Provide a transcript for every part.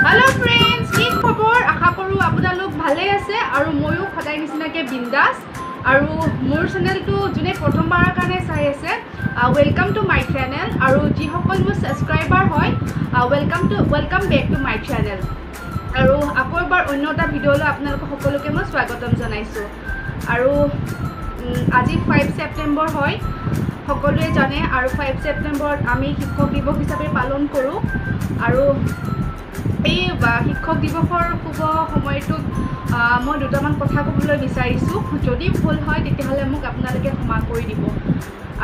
Hello friends, কি খবৰ আশা কৰো আপোনালোক ভালে আছে আৰু ময়ো খদাই নিচিনাকে বিন্দাস আৰু মোৰ চেনেলটো জুনে প্ৰথমবাৰৰ কাৰণে চাই আছে ওয়েলকাম টু মাই চেনেল আৰু যি সকল মোৰ সাবস্ক্ৰাইবাৰ হয় welcome back to my channel আৰু আকৌ এবাৰ অন্য এটা ভিডিঅ'লৈ আপোনালোক সকলোকে মই স্বাগতম জনাইছো আৰু আজি 5 ছেপ্টেম্বৰ হয় সকলোৱে জানে আৰু 5 ছেপ্টেম্বৰত আমি শিক্ষক দিৱস হিচাপে পালন কৰো আৰু এই শিক্ষক দিৱসৰ শুভ সময়টোত মই দুটামান কথা ক'বলৈ বিচাৰিছো যদি ভুল হয় তেতিয়াহ'লে মোক আপোনালোকে ক্ষমা কৰি দিব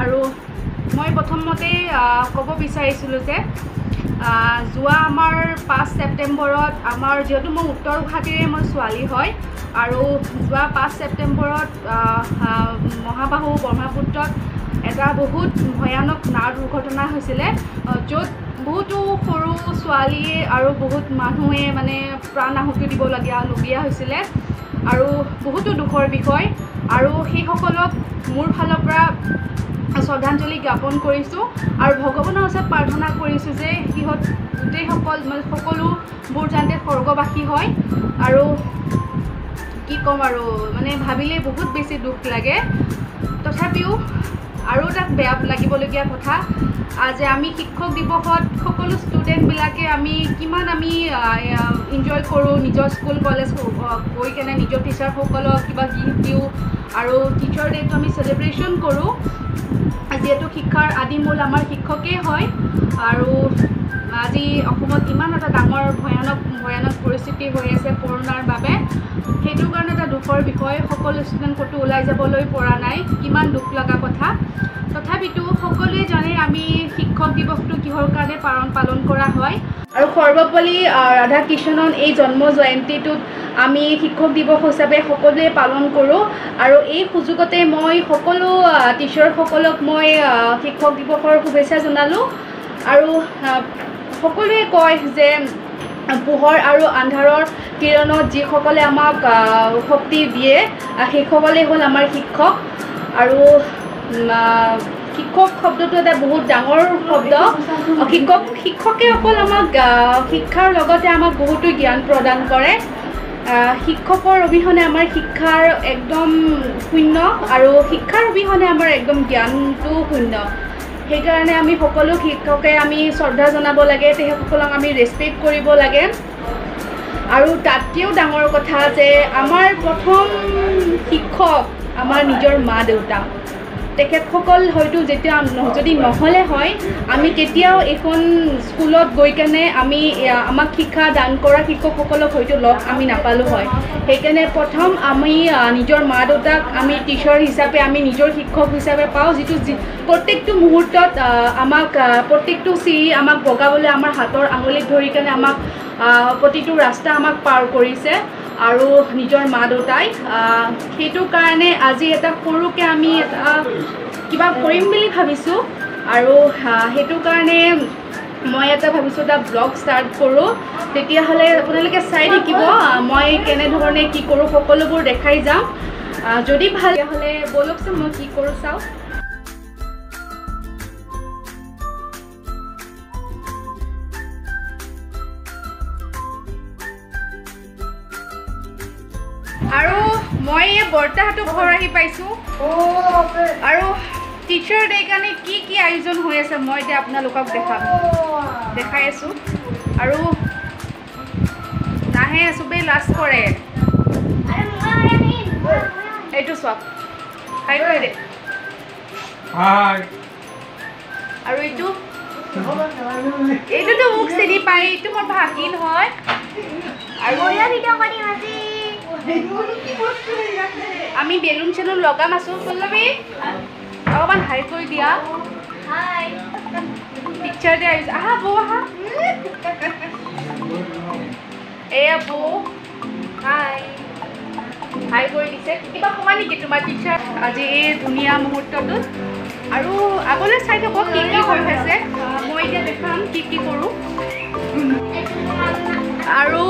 আৰু মই প্ৰথমতে ক'ব বিচাৰিছিলো যে যোৱা আমাৰ 5 ছেপ্টেম্বৰত আমাৰ যেহেতু মই উত্তৰ গুৱাহাটীৰে মই ছোৱালী হয় আৰু যোৱা 5 ছেপ্টেম্বৰত মহাবাহু ব্ৰহ্মপুত্ৰত এটা বহুত ভয়ানক নাও দুৰ্ঘটনা হৈছিলে য'ত বহুতো সৰু ছোৱালী আৰু বহুত মানুহে মানে প্ৰাণ আহুতি দিবলগীয়া হৈছিলে আৰু বহুতো দুখৰ বিষয় আৰু সেই সকলক মোৰ ফালৰ পৰা শ্ৰদ্ধাঞ্জলি জ্ঞাপন কৰিছোঁ আৰু ভগৱানৰ ওচৰত প্ৰাৰ্থনা কৰিছোঁ যে সিহঁত সকলোবোৰ যাতে স্বৰ্গবাসী হয় আৰু কি ক'ম আৰু মানে ভাবিলে বহুত বেছি দুখ লাগে তথাপিও আৰু এটা বেয়া লাগিবলগীয়া কথা যে আমি শিক্ষক দিৱসত সকলো ষ্টুডেণ্টবিলাকে আমি কিমান আমি এনজয় কৰোঁ নিজৰ স্কুল কলেজ গৈ কেনে নিজৰ টিচাৰসকলক কিবা গিফ্ট দিওঁ আৰু টিচাৰ ডে'টো আমি চেলিব্ৰেশ্যন কৰোঁ যিহেতু শিক্ষাৰ আদিমূল আমাৰ শিক্ষকেই হয় আৰু আজি অসমত ইমান এটা ডাঙৰ ভয়ানক পৰিস্থিতি হৈ আছে কৰোণাৰ বাবে সেইটোৰ কাৰণে এটা দুখৰ বিষয় সকলো ষ্টুডেণ্ট ক'তো ওলাই যাবলৈ পৰা নাই কিমান দুখ লগা কথা তথাপিতো সকলোৱে জানে আমি শিক্ষক দিৱসটো কিহৰ কাৰণে পালন কৰা হয় আৰু সৰ্বপল্লী ৰাধাকৃষ্ণন এই জন্ম জয়ন্তীটোত আমি শিক্ষক দিৱস হিচাপে সকলোৱে পালন কৰোঁ আৰু এই সুযোগতে মই সকলো টিচাৰসকলক মই শিক্ষক দিৱসৰ শুভেচ্ছা জনালোঁ আৰু সকলোৱে কয় যে পোহৰ আৰু আন্ধাৰৰ কিৰণত যিসকলে আমাক শক্তি দিয়ে সেইসকলে হ'ল আমাৰ শিক্ষক আৰু শিক্ষক শব্দটো এটা বহুত ডাঙৰ শব্দ শিক্ষকে অকল আমাক শিক্ষাৰ লগতে আমাক বহুতো জ্ঞান প্ৰদান কৰে শিক্ষকৰ অবিহনে আমাৰ শিক্ষাৰ একদম শূন্য আৰু শিক্ষাৰ অবিহনে আমাৰ একদম জ্ঞানটো শূন্য সেইকাৰণে আমি সকলো শিক্ষকে আমি শ্ৰদ্ধা জনাব লাগে তেখেতসকলক আমি ৰেছপেক্ট কৰিব লাগে আৰু তাতকৈও ডাঙৰ কথা যে আমাৰ প্ৰথম শিক্ষক আমাৰ নিজৰ মা দেউতা তেখেতসকল হয়তো যেতিয়া যদি নহ'লে হয় আমি কেতিয়াও এখন স্কুলত গৈ কেনে আমাক শিক্ষা দান কৰা শিক্ষকসকলক হয়তো লগ আমি নাপালোঁ হয় সেইকাৰণে প্ৰথম আমি নিজৰ মা দেউতাক আমি টিচাৰ হিচাপে আমি নিজৰ শিক্ষক হিচাপে পাওঁ যিটো প্ৰত্যেকটো মুহূৰ্তত আমাক প্ৰত্যেকটো চিৰি আমাক বগাবলৈ আমাৰ হাতৰ আঙুলিত ধৰি কেনে আমাক প্ৰতিটো ৰাস্তা আমাক পাৰ কৰিছে আৰু নিজৰ মা দেউতাই সেইটো কাৰণে আজি এটা সৰুকৈ আমি এটা কিবা কৰিম বুলি ভাবিছোঁ আৰু সেইটো কাৰণে মই এটা ভাবিছোঁ এটা ব্লগ ষ্টাৰ্ট কৰোঁ তেতিয়াহ'লে আপোনালোকে চাই থাকিব মই কেনেধৰণে কি কৰোঁ সকলোবোৰ দেখাই যাম যদি ভাল তেতিয়াহ'লে ব'লকচোন মই কি কৰোঁ চাওঁ আৰু মই বৰ্তাহঁতৰ ঘৰ আহি পাইছোঁ আৰু টিচাৰ ডে কাৰণে কি আয়োজন হৈ আছে মই এতিয়া আপোনালোকক দেখাই আছোঁ আৰু নাহে চবেই লাজ কৰে এইটো চব হাই কৰি দে আৰু এইটোতো মোক চিনি পায় এইটো মোৰ ভাগিন হয় আৰু আমি বেলুন চেলুন লগাম আছোঁ পল্লৱী অকণমান হাই কৰি দিয়া পিকচাৰ দে আহিছে আহা বৌ আহা এয়া বৌ হাই কৰি দিছে কিবা কমা নেকি তোমাৰ টিচাৰ আজি এই ধুনীয়া মুহূৰ্তটোত আৰু আগলৈ চাই থাকক কি হৈ আছে মই এতিয়া দেখাম কি কৰোঁ আৰু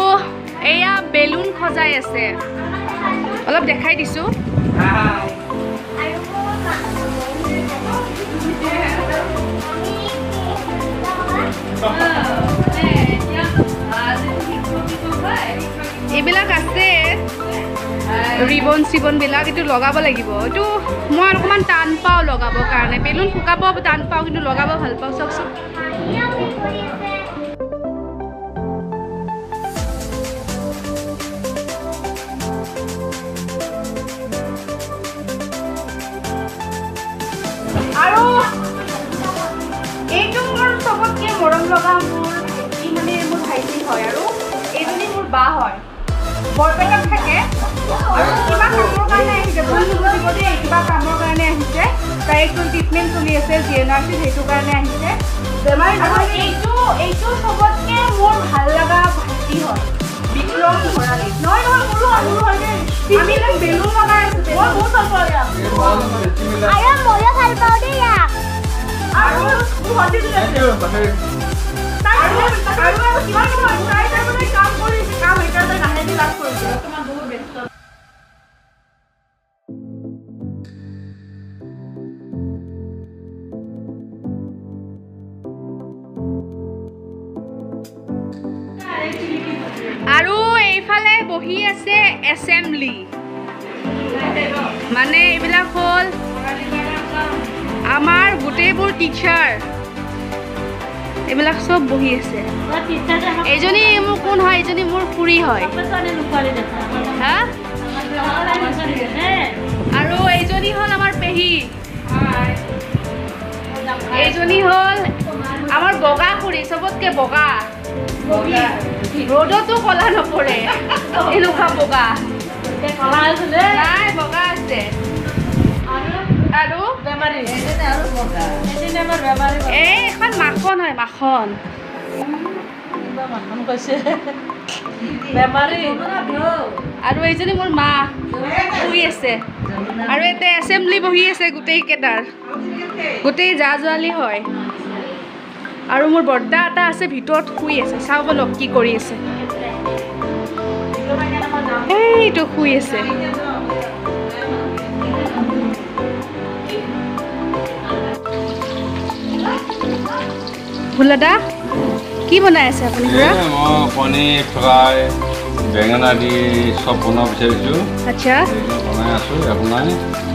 এয়া বেলুন সজাই আছে অলপ দেখাই দিছোঁ এইবিলাক আছে ৰিবন চিবনবিলাক এইটো লগাব লাগিব এইটো মই অকণমান টান পাওঁ লগাবৰ কাৰণে বেলুন শুকাব টান পাওঁ কিন্তু লগাব ভাল পাওঁ চাওকচোন আৰু এইটো মোৰ চবতকৈ মৰম লগা মোৰ ভাইটি মানে মোৰ ভাইটি হয় আৰু এইজনী মোৰ বা হয় বৰপেটাত থাকে আৰু কিবা কামৰ কাৰণে আহিছে ভুল নুবুজিব দেই কিবা কামৰ কাৰণে আহিছে তাই একদম ট্ৰিটমেণ্ট চলি আছে GNRC সেইটো কাৰণে আহিছে বেমাৰ আৰু এইটো চবতকৈ মোৰ ভাল লগা ভাইটি হয় বিক্ৰম ভৰালী নহয় মোৰো হয় দেই আমি বেলুন লগাই আছোঁ মই বহুত ভাল পাওঁ ইয়াক আৰু ময়ো ভাল পাওঁ দেই ইয়াক আৰু ভণ্টি কাম কৰিছে কাম সেইকাৰণে নাহেদি লাভ কৰিছে তোমাৰ বহুত ব্যস্ত আৰু এইফালে বহি আছে এছেম্বলি মানে এইবিলাক হ'ল আমাৰ গোটেইবোৰ টিচাৰ এইবিলাক চব বহি আছে এইজনী মোৰ কোন হয় এইজনী মোৰ খুৰী হয় হা আৰু এইজনী হ'ল আমাৰ পেহী এইজনী হ'ল আমাৰ বগা খুৰী চবতকৈ বগা ৰ'দতো কলা নপৰে এনেকুৱা বগা নাই বগা আছে আৰু এখন মাখন হয় মাখন আৰু এইজনী মোৰ মা শুই আছে আৰু ইয়াতে এছেম্বলি বহি আছে গোটেই কেইটাৰ গোটেই জা জোৱালি হয় আৰু মোৰ বৰ্তা এটা আছে ভিতৰত শুই আছে চাওঁ বলক কি কৰি আছে এইটো শুই আছে ভোলাদা কি বনাই আছে আপুনি পুৰা মই কণী ফ্ৰাই বেঙেনা দি চব বনাব বিচাৰিছোঁ আচ্ছা বনাই আছোঁ আপোনাৰ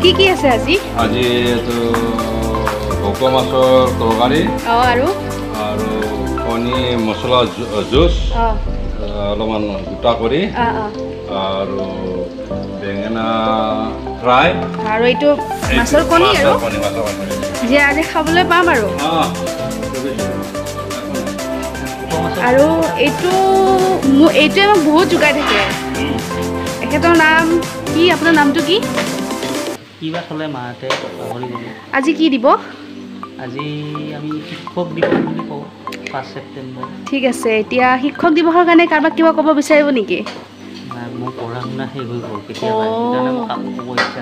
কি আছে আজি আজি এইটো ভোক মাছৰ তৰকাৰী আৰু কণী মছলা জুচ অলপমান গোটা কৰি আৰু বেঙেনা ফ্ৰাই আৰু এইটো মাছৰ কণী যে আজি খাবলৈ পাম আৰু এইটোৱে আমাক বহুত যোগাই থাকে এখেতৰ নাম কি আপোনাৰ নামটো কি কিবা ক'লে মাহঁতে পাহৰি গ'লো আজি কি দিব আজি আমি শিক্ষক দিৱস বুলি কওঁ 5 ছেপ্টেম্বৰ ঠিক আছে এতিয়া শিক্ষক দিৱসৰ কাৰণে কাৰোবাক কিবা ক'ব বিচাৰিব নেকি নাই মোৰ পঢ়া শুনা শেষ হৈ গ'ল কেতিয়াবা সেইকাৰণে মই কাকো ক'ব ইচ্ছা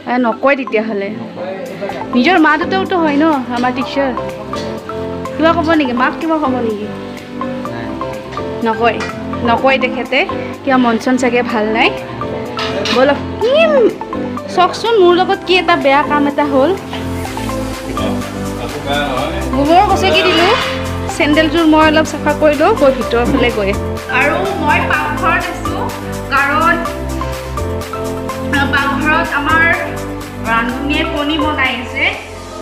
নাই নকয় তেতিয়াহ'লে নিজৰ মা দেউতাওতো হয় ন আমাৰ টিচাৰ কিবা ক'ব নেকি মাক কিবা ক'ব নেকি নকয় তেখেতে কিবা মন চন চাগে ভাল নাই বলক চাওকচোন মোৰ লগত কি এটা বেয়া কাম এটা হ'ল গোবৰ গছকি দিলোঁ চেণ্ডেলযোৰ মই অলপ চাফা কৰিলোঁ গৈ ভিতৰৰ ফালে গৈ আৰু মই পাকঘৰত আছোঁ কাৰণ পাকঘৰত আমাৰ ৰান্ধনীয়ে কণী বনাই আছে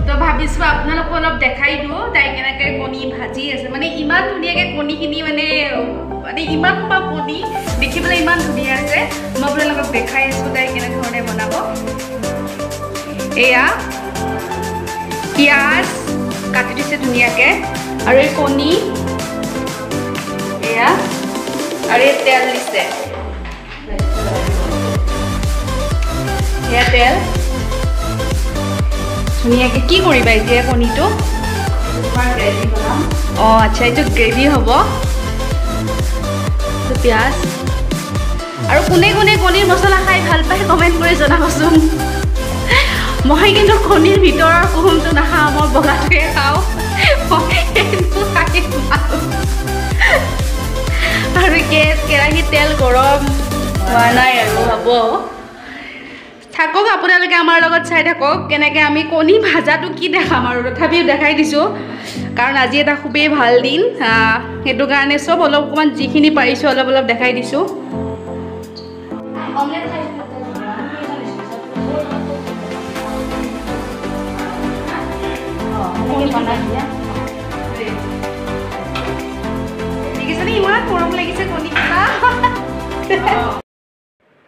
তো ভাবিছোঁ আপোনালোকক অলপ দেখাই দিওঁ তাই কেনেকৈ কণী ভাজি আছে মানে ইমান ধুনীয়াকৈ কণীখিনি মানে ইমান সোপা কণী দেখিবলৈ ইমান ধুনীয়া আছে মই আপোনালোকক দেখাই আছোঁ তাই কেনেধৰণে বনাব এয়া পিঁয়াজ কাটি দিছে ধুনীয়াকৈ আৰু এই কণী এয়া আৰু এই তেল দিছে এয়া তেল ধুনীয়াকৈ কি কৰিবা এতিয়া কণীটো অঁ আচ্ছা এইটো গ্ৰেভি হ'ব পিঁয়াজ আৰু কোনে কোনে কণীৰ মছলা খাই ভাল পায় কমেণ্ট কৰি জনাবচোন মই কিন্তু কণীৰ ভিতৰৰ কুহুমটো নাখাওঁ মই বগাটোৱে খাওঁ আৰু কেৰাহীত তেল গৰম হোৱা নাই আৰু হ'ব থাকক আপোনালোকে আমাৰ লগত চাই থাকক কেনেকৈ আমি কণী ভাজাটো কি দেখাম আৰু তথাপিও দেখাই দিছোঁ কাৰণ আজি এটা খুবেই ভাল দিন সেইটো কাৰণে চব অলপ অকণমান যিখিনি পাৰিছোঁ অলপ অলপ দেখাই দিছোঁ অমলেট খাইছো বনাই দিয়া দেখিছেনে ইমান মৰম লাগিছে কণী কেইটা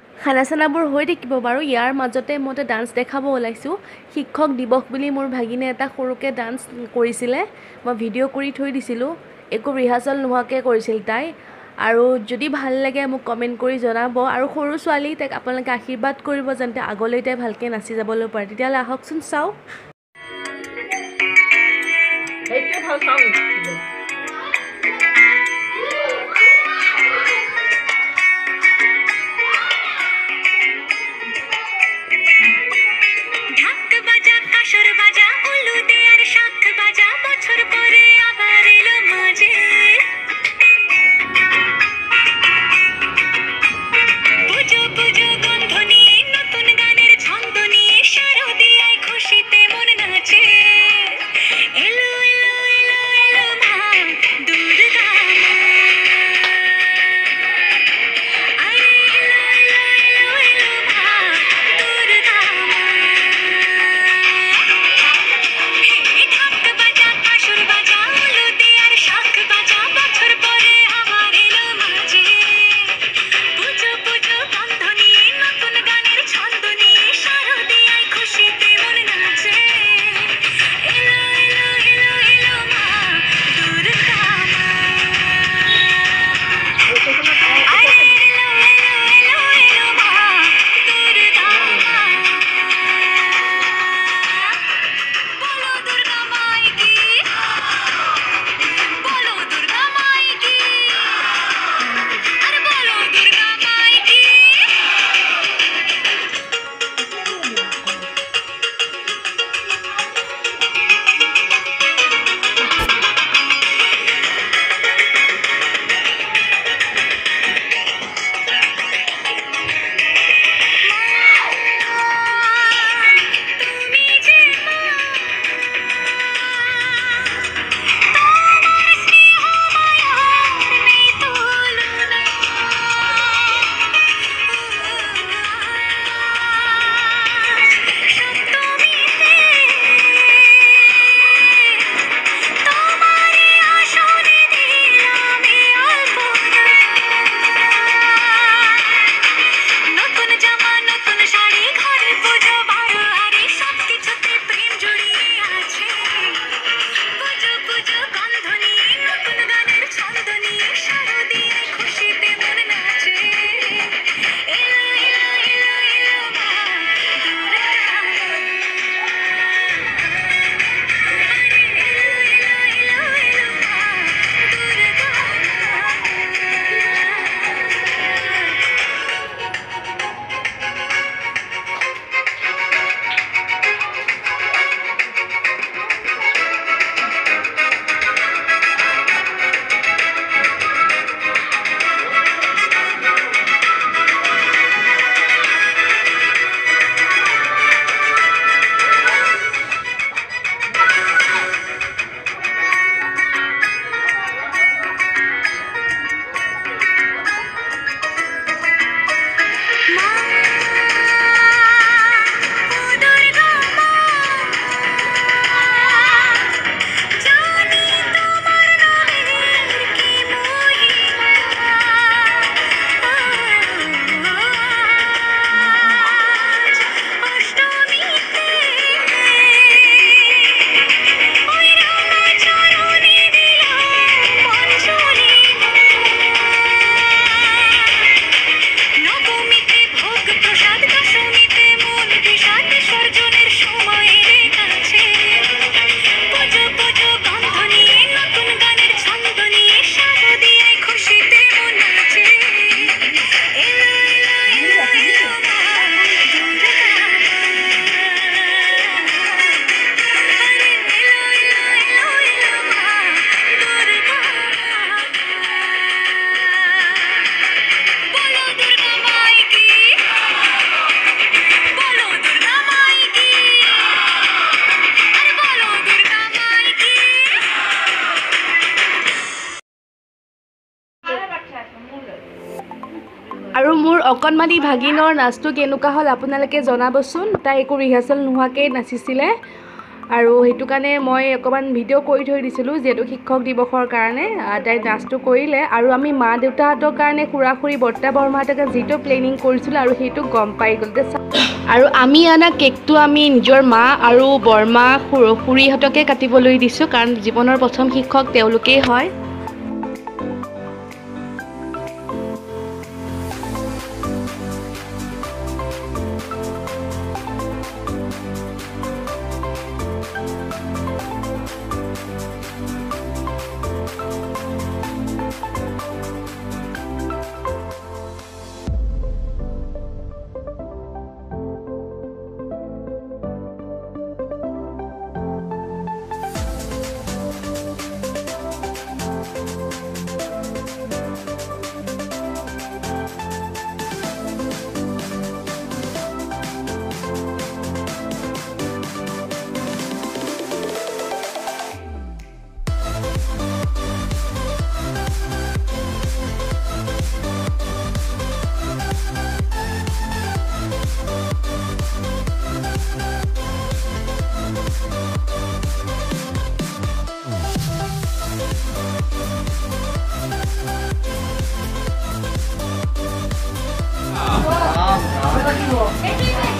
খানা চানাবোৰ হৈ থাকিব বাৰু ইয়াৰ মাজতে মই ডান্স দেখাব ওলাইছোঁ শিক্ষক দিৱস বুলি মোৰ ভাগিনে এটা সৰুকৈ ডান্স কৰিছিলে মই ভিডিঅ' কৰি থৈ দিছিলোঁ একো ৰিহাৰ্চেল নোহোৱাকৈ কৰিছিল তাই আৰু যদি ভাল লাগে মোক কমেণ্ট কৰি জনাব আৰু সৰু ছোৱালী তাইক আপোনালোকে আশীৰ্বাদ কৰিব যাতে আগলৈ তাই ভালকৈ নাচি যাবলৈ পাৰে তেতিয়াহ'লে আহকচোন চাওঁ এইটো ভাল চাওঁ আৰু মোৰ অকণমানি ভাগিনৰ নাচটো কেনেকুৱা হ'ল আপোনালোকে জনাবচোন। তাই একো ৰিহাৰ্চেল নোহোৱাকৈ নাচিছিলে আৰু সেইটো কাৰণে মই অকণমান ভিডিঅ' কৰি থৈ দিছিলোঁ যিহেতু শিক্ষক দিৱসৰ কাৰণে। তাই নাচটো কৰিলে আৰু আমি মা দেউতাহঁতৰ কাৰণে খুৰা খুৰী বৰ্তা বৰমাহঁতকে যিটো প্লেনিং কৰিছিলোঁ আৰু সেইটো গম পাই গ'ল। আৰু আমি আনা কেকটো আমি নিজৰ মা আৰু বৰমা খুৰীহঁতকে কাটিবলৈ দিছোঁ কাৰণ জীৱনৰ প্ৰথম শিক্ষক তেওঁলোকেই হয়।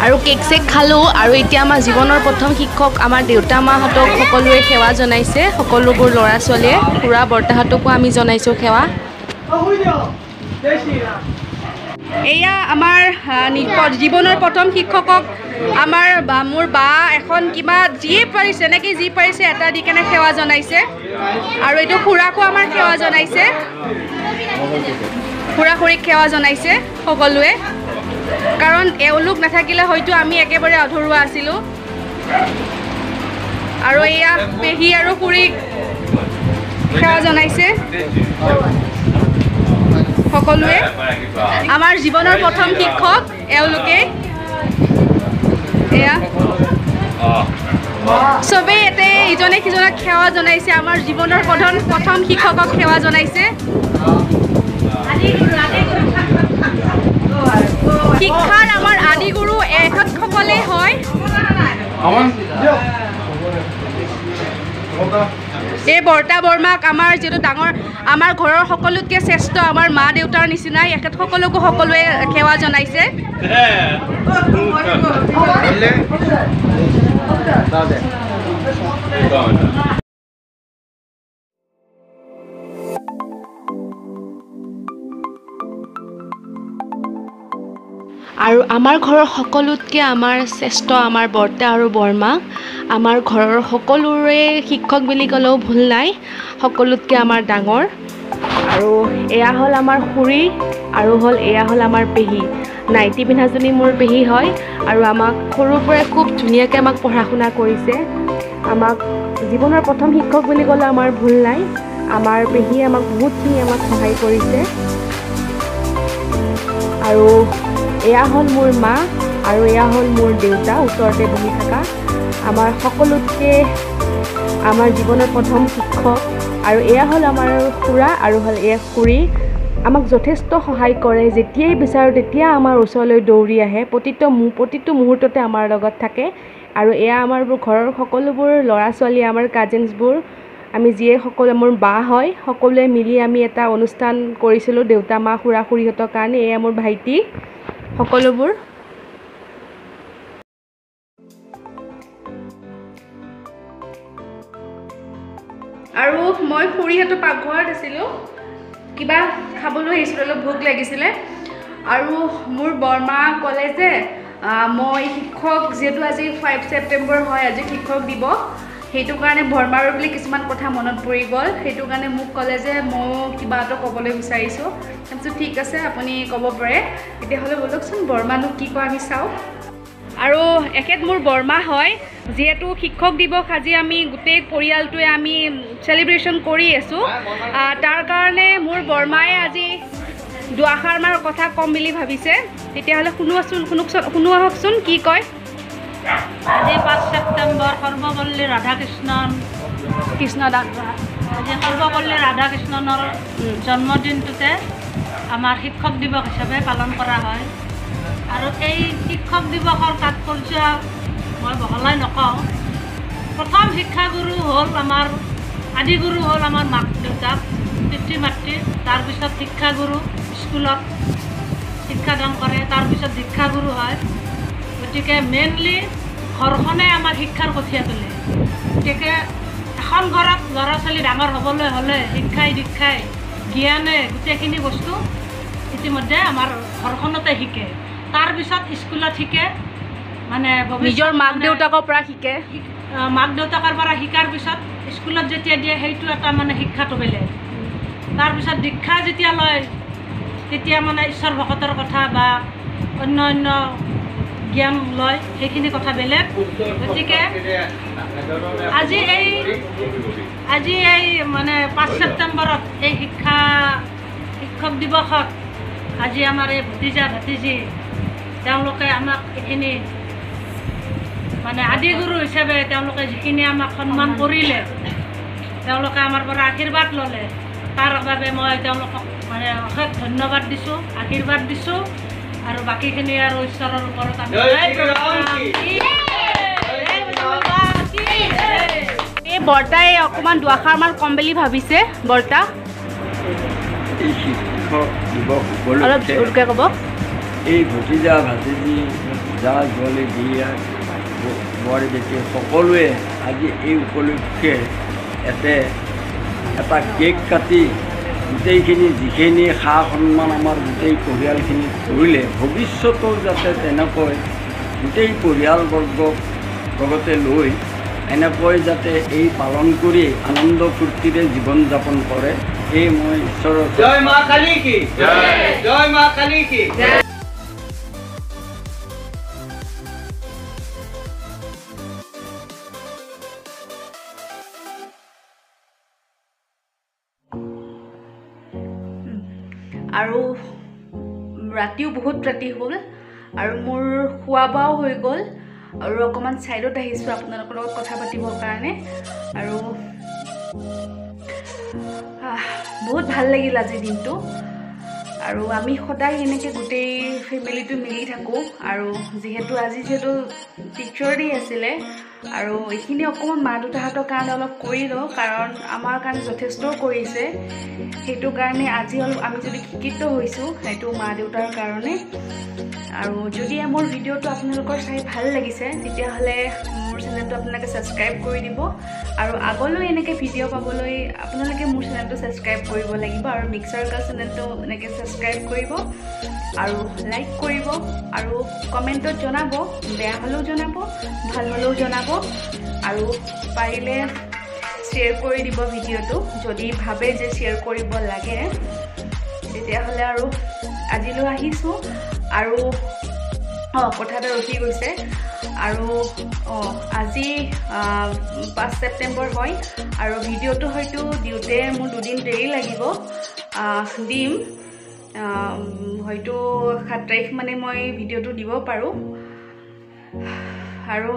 আৰু কেক চেক খালোঁ আৰু এতিয়া আমাৰ জীৱনৰ প্ৰথম শিক্ষক আমাৰ দেউতা মাহঁতক সকলোৱে সেৱা জনাইছে। সকলোবোৰ ল'ৰা ছোৱালীয়ে খুৰা বৰ্তাহঁতকো আমি জনাইছোঁ সেৱা। এয়া আমাৰ জীৱনৰ প্ৰথম শিক্ষকক আমাৰ মোৰ বা এখন কিবা যিয়ে পাৰিছে এনেকৈ যি পাৰিছে এটা দি কেনে সেৱা জনাইছে আৰু এইটো খুৰাকো আমাৰ সেৱা জনাইছে, খুৰা খুৰীক সেৱা জনাইছে সকলোৱে কাৰণ এওঁলোক নাথাকিলে হয়তো আমি একেবাৰে আধৰুৱা আছিলোঁ। আৰু এয়া পেহী আৰু খুৰীক সেৱা জনাইছে সকলোৱে। আমাৰ জীৱনৰ প্ৰথম শিক্ষক এওঁলোকে। এয়া চবেই ইয়াতে ইজনে সিজনক সেৱা জনাইছে। আমাৰ জীৱনৰ প্ৰথম শিক্ষকক সেৱা জনাইছে। শিক্ষাৰ আমাৰ আদিগুৰু এখেতসকলেই হয়। এই বৰ্তা বৰমাক আমাৰ যিটো ডাঙৰ আমাৰ ঘৰৰ সকলোতকৈ শ্ৰেষ্ঠ আমাৰ মা দেউতাৰ নিচিনাই এখেতসকলকো সকলোৱে সেৱা জনাইছে। আৰু আমাৰ ঘৰৰ সকলোতকৈ আমাৰ শ্ৰেষ্ঠ আমাৰ বৰ্তা আৰু বৰমা। আমাৰ ঘৰৰ সকলোৰে শিক্ষক বুলি ক'লেও ভুল নাই, সকলোতকৈ আমাৰ ডাঙৰ। আৰু এয়া হ'ল আমাৰ খুৰী আৰু এয়া হ'ল আমাৰ পেহী। নাইটি পিন্ধাজনী মোৰ পেহী হয় আৰু আমাক সৰুৰ পৰাই খুব ধুনীয়াকৈ আমাক পঢ়া শুনা কৰিছে। আমাক জীৱনৰ প্ৰথম শিক্ষক বুলি ক'লে আমাৰ ভুল নাই। আমাৰ পেহীয়ে আমাক বহুতখিনি সহায় কৰিছে। আৰু এয়া হ'ল মোৰ মা আৰু এয়া হ'ল মোৰ দেউতা ওচৰতে বহি থকা। আমাৰ সকলোতকৈ আমাৰ জীৱনৰ প্ৰথম শিক্ষক। আৰু এয়া হ'ল আমাৰ খুৰা আৰু এয়া খুৰী। আমাক যথেষ্ট সহায় কৰে, যেতিয়াই বিচাৰোঁ তেতিয়া আমাৰ ওচৰলৈ দৌৰি আহে, প্ৰতিটো মুহূৰ্ততে আমাৰ লগত থাকে। আৰু এয়া আমাৰ ঘৰৰ সকলোবোৰ ল'ৰা ছোৱালী আমাৰ কাজিনছবোৰ আমি যিয়ে সকলো মোৰ বা হয় সকলোৱে মিলি আমি এটা অনুষ্ঠান কৰিছিলোঁ দেউতা মা খুৰা খুৰীহঁতৰ কাৰণে। এয়া মোৰ ভাইটি সকলোবোৰ। আৰু মই খুৰীহঁতৰ পাকঘৰত আছিলোঁ, কিবা খাবলৈ আহিছিলোঁ, অলপ ভোক লাগিছিলে। আৰু মোৰ বৰমা ক'লে যে মই শিক্ষক যিহেতু আজি 5 ছেপ্টেম্বৰ হয়, আজি শিক্ষক দিৱস, সেইটো কাৰণে বৰমাৰ বুলি কিছুমান কথা মনত পৰি গ'ল। সেইটো কাৰণে মোক ক'লে যে মই কিবা এটা ক'বলৈ বিচাৰিছোঁ। তাৰপিছত ঠিক আছে আপুনি ক'ব পাৰে। তেতিয়াহ'লে ব'লকচোন বৰমানো কি কয় আমি চাওঁ। আৰু এখেত মোৰ বৰমা হয়। যিহেতু শিক্ষক দিৱস আজি আমি গোটেই পৰিয়ালটোৱে আমি চেলিব্ৰেশ্যন কৰি আছোঁ, তাৰ কাৰণে মোৰ বৰমাই আজি দুআষাৰমান কথা ক'ম বুলি ভাবিছে। তেতিয়াহ'লে শুনো আহকচোন কি কয়। আজি 5 ছেপ্টেম্বৰ সৰ্বপল্লী ৰাধাকৃষ্ণৰ কৃষ্ণদাস আজি সৰ্বপল্লী ৰাধাকৃষ্ণনৰ জন্মদিনটোতে আমাৰ শিক্ষক দিৱস হিচাপে পালন কৰা হয় আৰু এই শিক্ষক দিৱসৰ তাৎপৰ্য মই বহলাই নকওঁ। প্ৰথম শিক্ষাগুৰু হ'ল আমাৰ আদিগুৰু হ'ল আমাৰ মাক দেউতাক পিতৃ মাতৃ, তাৰপিছত শিক্ষাগুৰু স্কুলত শিক্ষাদান কৰে, তাৰপিছত দীক্ষাগুৰু হয়। গতিকে মেইনলি ঘৰখনে আমাৰ শিক্ষাৰ কঠীয়া তোলে। গতিকে এখন ঘৰত ল'ৰা ছোৱালী ডাঙৰ হ'বলৈ হ'লে শিক্ষাই দীক্ষাই জ্ঞানে গোটেইখিনি বস্তু ইতিমধ্যে আমাৰ ঘৰখনতে শিকে, তাৰপিছত স্কুলত শিকে, মানে নিজৰ মাক দেউতাকৰ পৰা শিকে। মাক দেউতাকৰ পৰা শিকাৰ পিছত স্কুলত যেতিয়া দিয়ে সেইটো এটা মানে শিক্ষাটো বেলেগ। তাৰপিছত দীক্ষা যেতিয়া লয় তেতিয়া মানে ঈশ্বৰ ভকতৰ কথা বা অন্য অন্য জ্ঞান লয়, সেইখিনি কথা বেলেগ। গতিকে আজি এই মানে 5 ছেপ্টেম্বৰত এই শিক্ষক দিৱসত আজি আমাৰ এই ভতিজা ভাতিজী তেওঁলোকে আমাক এইখিনি মানে আদিগুৰু হিচাপে তেওঁলোকে যিখিনি আমাক সন্মান কৰিলে, তেওঁলোকে আমাৰ পৰা আশীৰ্বাদ ল'লে, তাৰ বাবে মই তেওঁলোকক মানে অশেষ ধন্যবাদ দিছোঁ, আশীৰ্বাদ দিছোঁ। আৰু বাকীখিনি আৰু ঈশ্বৰৰ ওপৰত আমি এই বৰ্তাই অকণমান দুআষাৰমান কম বুলি ভাবিছে। বৰ্তা এই শিক্ষক দিৱস অলপ উপলক্ষে জোৰকৈ ক'ব। এই ভতিজা ভাতিজী যা ছোৱালী বিয়া বোৱাৰী বেটি সকলোৱে আজি এই উপলক্ষে এটা কেক কাটি গোটেইখিনি যিখিনি সা সন্মান আমাৰ গোটেই পৰিয়ালখিনি কৰিলে, ভৱিষ্যতেও যাতে তেনেকৈ গোটেই পৰিয়ালবৰ্গক লগতে লৈ এনেকৈ যাতে এই পালন কৰি আনন্দ ফূৰ্তিৰে জীৱন যাপন কৰে, এই মই ঈশ্বৰৰ জয় মা কালী কি জয়, জয় মা কালী কি। আৰু ৰাতিও বহুত ৰাতি হ'ল আৰু মোৰ খোৱা বোৱাও হৈ গ'ল আৰু অকণমান ছাইডত আহিছোঁ আপোনালোকৰ লগত কথা পাতিবৰ কাৰণে। আৰু বহুত ভাল লাগিল আজিৰ দিনটো। আৰু আমি সদায় এনেকৈ গোটেই ফেমিলিটো মিলি থাকোঁ। আৰু যিহেতু টিচাৰ ডে আছিলে আৰু এইখিনি অকণমান মা দেউতাহঁতৰ কাৰণে অলপ কৰি লওঁ, কাৰণ আমাৰ কাৰণে যথেষ্ট কৰিছে। সেইটো কাৰণে আজি অলপ আমি যদি শিক্ষিত হৈছোঁ সেইটো মা দেউতাৰ কাৰণে। আৰু যদি মোৰ ভিডিঅ'টো আপোনালোকৰ চাই ভাল লাগিছে তেতিয়াহ'লে মোৰ চেনেলটো আপোনালোকে ছাবস্ক্ৰাইব কৰি দিব। আৰু আগলৈ এনেকৈ ভিডিঅ' পাবলৈ আপোনালোকে মোৰ চেনেলটো ছাবস্ক্ৰাইব কৰিব লাগিব আৰু মিক্সাৰ গাৰ্ল চেনেলটো এনেকৈ ছাবস্ক্ৰাইব কৰিব আৰু লাইক কৰিব আৰু কমেণ্টত জনাব, বেয়া হ'লেও জনাব, ভাল হ'লেও জনাব। আৰু পাৰিলে শ্বেয়াৰ কৰি দিব ভিডিঅ'টো, যদি ভাবে যে শ্বেয়াৰ কৰিব লাগে তেতিয়াহ'লে। আৰু আজিলৈ আহিছোঁ। আৰু কথা এটা ৰখি গৈছে। আৰু আজি 5 ছেপ্টেম্বৰ হয় আৰু ভিডিঅ'টো হয়তো দিওঁতে মোৰ 2 দিন দেৰি লাগিব। দিম হয়তো 7 তাৰিখ মানে মই ভিডিঅ'টো দিব পাৰোঁ। আৰু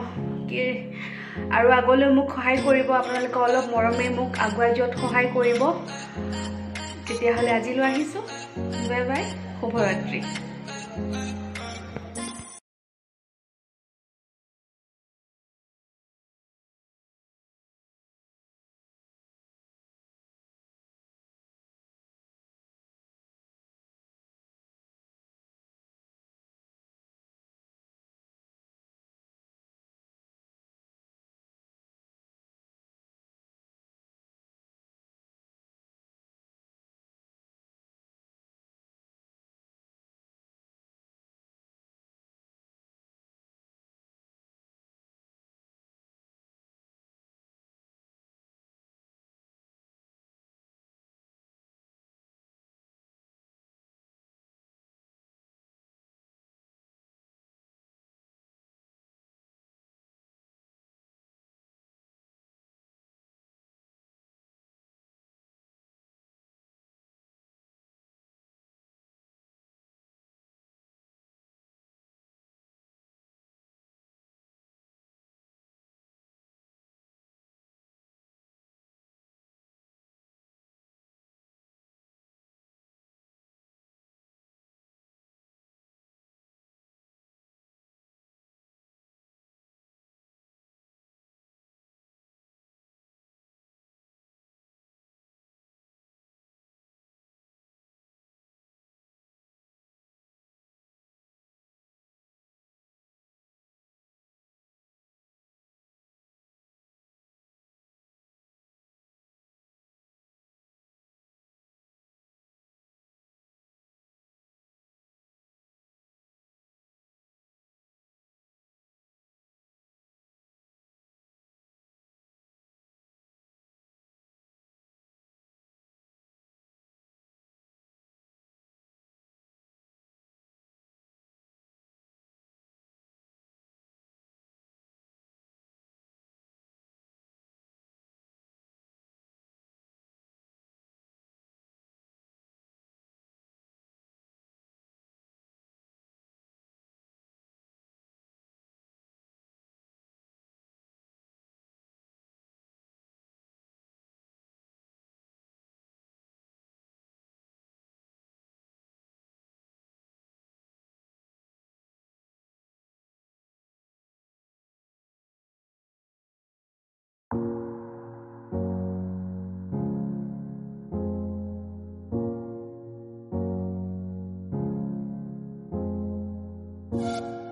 আগলৈ মোক সহায় কৰিব, আপোনালোকে অলপ মৰমে মোক আগুৱাই যোৱাত সহায় কৰিব। তেতিয়াহ'লে আজিলৈ আহিছোঁ। বাই বাই, শুভৰাত্ৰি।